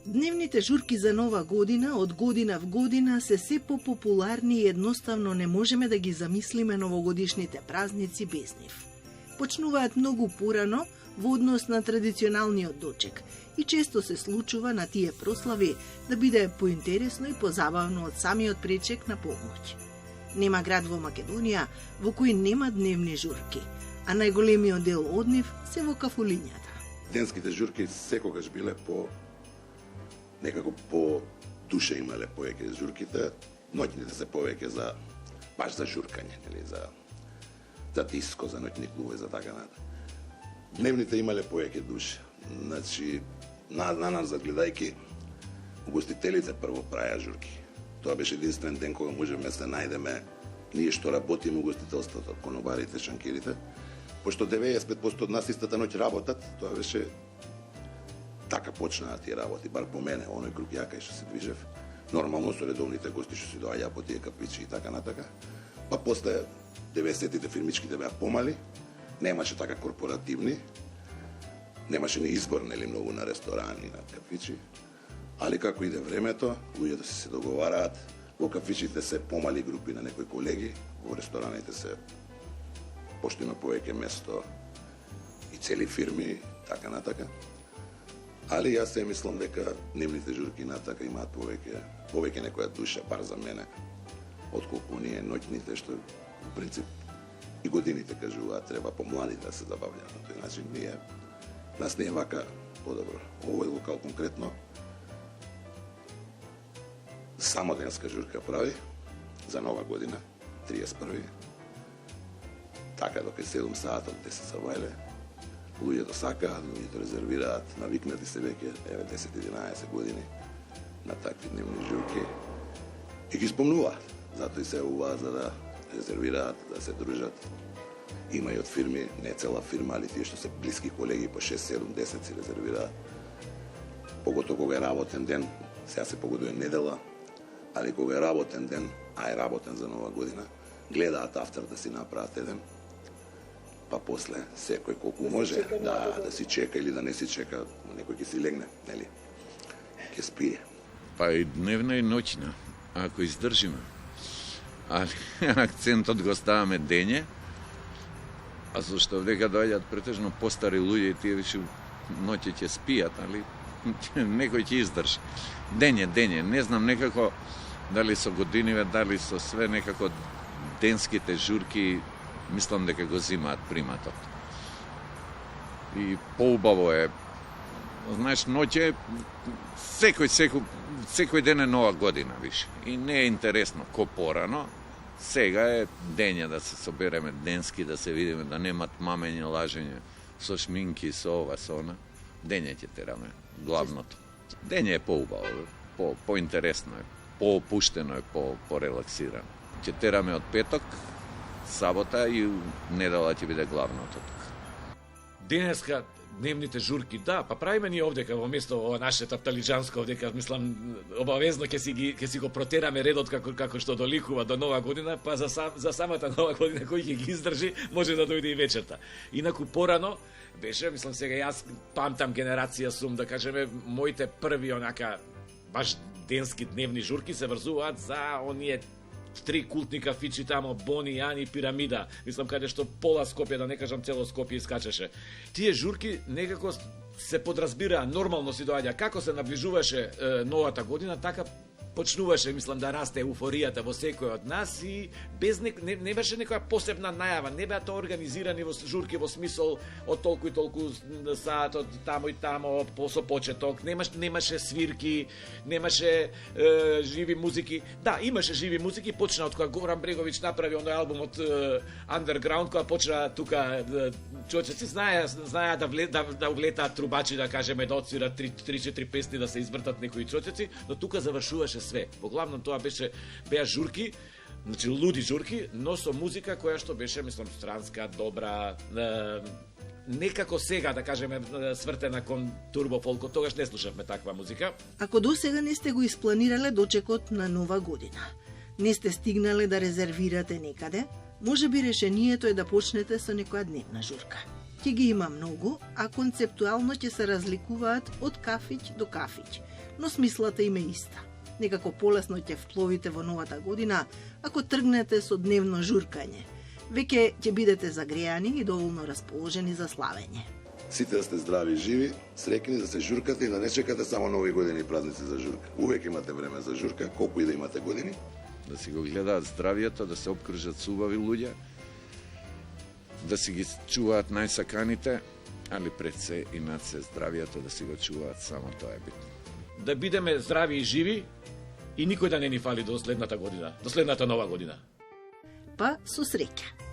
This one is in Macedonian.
Дневните журки за Нова година од година в година се се попопуларни и едноставно не можеме да ги замислиме новогодишните празници без нив. Почнуваат многу порано во однос на традиционалниот дочек и често се случува на тие прослави да биде поинтересно и позабавно од самиот пречек на полноќ. Нема град во Македонија во кој нема дневни журки, а најголемиот дел од нив се во кафулињата. Денските журки секогаш биле некако по душе имале повеќе журките, ноќните се повеќе за баш за журкање, нели, за диско, за ноќни клубови, за така натаму. Дневните имале повеќе душе. Значи, на нас загледајќи, угостителите прво праја журки. Тоа беше единствен ден кога можеме се најдеме ние што работиме угостителството, конобарите, шанкирите, пошто 95% од нас истата ноќ работат, тоа беше така почнаа тие работи, бар по мене, оној круг јака и што се движев. Нормално со редовните гости што си доаѓаа по тие кафичи и така натака. Па после 90-тите фирмичките беа помали, немаше така корпоративни, немаше ни избор, нели, многу на ресторани, на кафичи, али како иде времето, луѓето се договараат, во кафичите се помали групи на некои колеги, во рестораните се, пошто има повеќе место и цели фирми, така натака. Али јас се мислам дека дневните журки натака имаат повеќе некоја душа, бар за мене, отколку ние ноќните, што в принцип и годините кажуваат, треба помлади да се забавлjaат на тој начин. Нас не е вака подобро. Овој локал конкретно само денска журка прави за Нова година, 31. Така до 7 сата, те се завајле. Луѓето сакаат, луѓето резервираат, навикнати се веќе 10-11 години на такви дневни журки и ги спомнуваат. Затоа и се уваа за да резервираат, да се дружат. Има и од фирми, не цела фирма, али тие што се блиски колеги по 6-7-10 си резервираат. Поготово кога е работен ден, сега се погодува недела, али кога е работен ден, а е работен за Нова година, гледаат автор да си направат еден, па после секој колку може да си чека или да не си чека, некој ќе си легне, нели? Ќе спие. Па и дневна и ноќна, ако издржиме. Али акцентот го ставаме дење, а зашто дека доаѓаат претежно постари луѓе и тие више ноќе ќе спијат, али некој ќе издржи. Дење, не знам некако дали со годиниве, дали со све некако денските журки мислам дека го зимаат приматот. И поубаво е, знаеш, ноќе секој ден е Нова година, више. И не е интересно ко порано. Сега е дења да се собереме денски, да се видиме, да немат мамење, лажење, со шминки, со ова, со она. Дење ќе тераме, главното. Дење е поубаво, поинтересно е, поопуштено е, порелаксирано. Ќе тераме од петок, сабота и недела ќе биде главното тука. Денеска дневните журки, да, па правиме ние овдека во место ова наше тапталиџанско овдека, мислам обавезно ќе си го протераме редот како што доликува до Нова година, па за самата Нова година кој ќе ги издржи, може да дојде и вечерта. Инаку порано беше, мислам сега јас памтам генерација сум, да кажеме, моите први онака баш денски дневни журки се врзуваат за оние 3 култни кафичи тамо, Бони, Јани, Пирамида, мислам каде што пола Скопје, да не кажам цело Скопје искачеше. Тие журки некако се подразбираа, нормално си доаѓа, како се наближуваше новата година, така почнуваше, мислам, да расте еуфоријата во секој од нас и без не беше некоја посебна најава, не беа тоа организирани во журки во смисол од толку и толку саат, од тамо и тамо, со почеток, немаше свирки, немаше живи музики. Да, имаше живи музики, почна од кога Горан Бреговиќ направи оној албум од Underground, кога почна тука чочеци, знаеа да влетаат трубачи, да кажеме, да отсвират 3-4 песни, да се извртат некои чочеци, но тука завршуваше све. Во главном тоа беа журки, значи луди журки, но со музика која што беше, мислам, странска, добра, некако сега, да кажеме, свртена кон турбо фолко, тогаш не слушавме таква музика. Ако досега не сте го испланирале дочекот на Нова година, не сте стигнале да резервирате некаде, може би решението е да почнете со некоја дневна журка. ќе ги има многу, а концептуално ќе се разликуваат од кафиќ до кафиќ, но смислата им е иста. Некако полесно ќе впловите во новата година ако тргнете со дневно журкање. Веќе ќе бидете загреани и доволно расположени за славење. Сите да сте здрави и живи, среќни да се журкате и да не чекате само нови години и празници за журка. Увек имате време за журка, колку и да имате години. Да си го гледаат здравието, да се обкружат с убави луѓе, да си ги чуваат најсаканите, али пред се и над се здравието да си го чуваат, само тоа е битно. Да бидеме здрави и живи и никој да не ни фали до следната година, до следната нова година. Па со среќа.